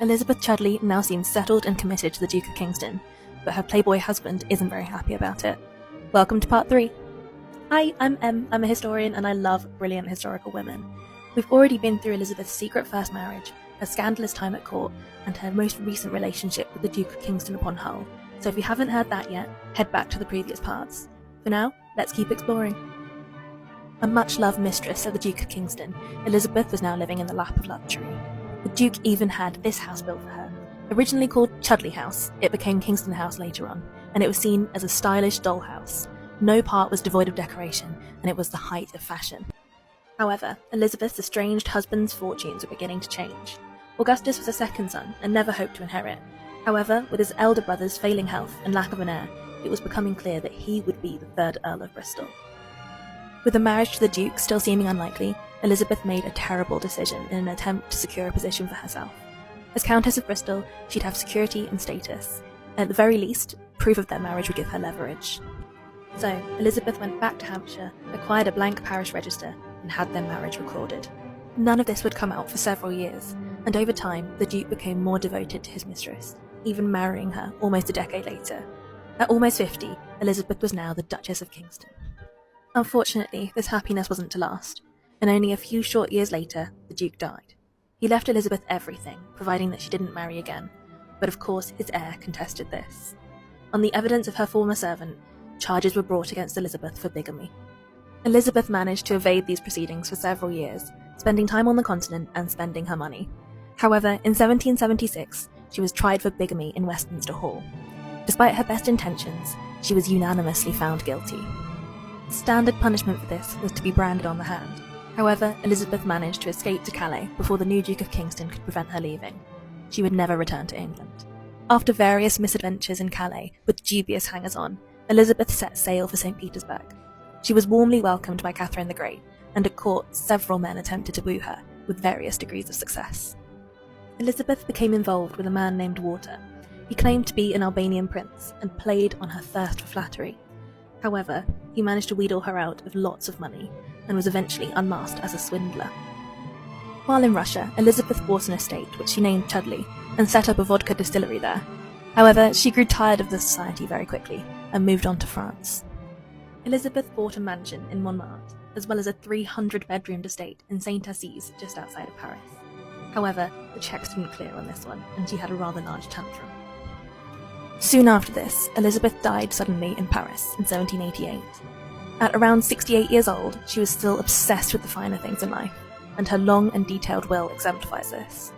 Elizabeth Chudleigh now seems settled and committed to the Duke of Kingston, but her playboy husband isn't very happy about it. Welcome to part 3. Hi, I'm Em. I'm a historian and I love brilliant historical women. We've already been through Elizabeth's secret first marriage, her scandalous time at court, and her most recent relationship with the Duke of Kingston upon Hull, so if you haven't heard that yet, head back to the previous parts. For now, let's keep exploring. A much-loved mistress of the Duke of Kingston, Elizabeth was now living in the lap of luxury. The Duke even had this house built for her. Originally called Chudleigh House, it became Kingston House later on, and it was seen as a stylish dollhouse. No part was devoid of decoration, and it was the height of fashion. However, Elizabeth's estranged husband's fortunes were beginning to change. Augustus was a second son and never hoped to inherit. However, with his elder brother's failing health and lack of an heir, it was becoming clear that he would be the third Earl of Bristol. With the marriage to the Duke still seeming unlikely, Elizabeth made a terrible decision in an attempt to secure a position for herself. As Countess of Bristol, she'd have security and status, and at the very least, proof of their marriage would give her leverage. So, Elizabeth went back to Hampshire, acquired a blank parish register, and had their marriage recorded. None of this would come out for several years, and over time, the Duke became more devoted to his mistress, even marrying her almost a decade later. At almost 50, Elizabeth was now the Duchess of Kingston. Unfortunately, this happiness wasn't to last, and only a few short years later, the Duke died. He left Elizabeth everything, providing that she didn't marry again, but of course his heir contested this. On the evidence of her former servant, charges were brought against Elizabeth for bigamy. Elizabeth managed to evade these proceedings for several years, spending time on the continent and spending her money. However, in 1776, she was tried for bigamy in Westminster Hall. Despite her best intentions, she was unanimously found guilty. The standard punishment for this was to be branded on the hand. However, Elizabeth managed to escape to Calais before the new Duke of Kingston could prevent her leaving. She would never return to England. After various misadventures in Calais with dubious hangers-on, Elizabeth set sail for St. Petersburg. She was warmly welcomed by Catherine the Great, and at court several men attempted to woo her, with various degrees of success. Elizabeth became involved with a man named Walter. He claimed to be an Albanian prince, and played on her thirst for flattery. However, he managed to wheedle her out of lots of money, and was eventually unmasked as a swindler. While in Russia, Elizabeth bought an estate which she named Chudleigh, and set up a vodka distillery there. However, she grew tired of the society very quickly, and moved on to France. Elizabeth bought a mansion in Montmartre, as well as a 300-bedroomed estate in Saint-Assise, just outside of Paris. However, the checks didn't clear on this one, and she had a rather large tantrum. Soon after this, Elizabeth died suddenly in Paris in 1788. At around 68 years old, she was still obsessed with the finer things in life, and her long and detailed will exemplifies this.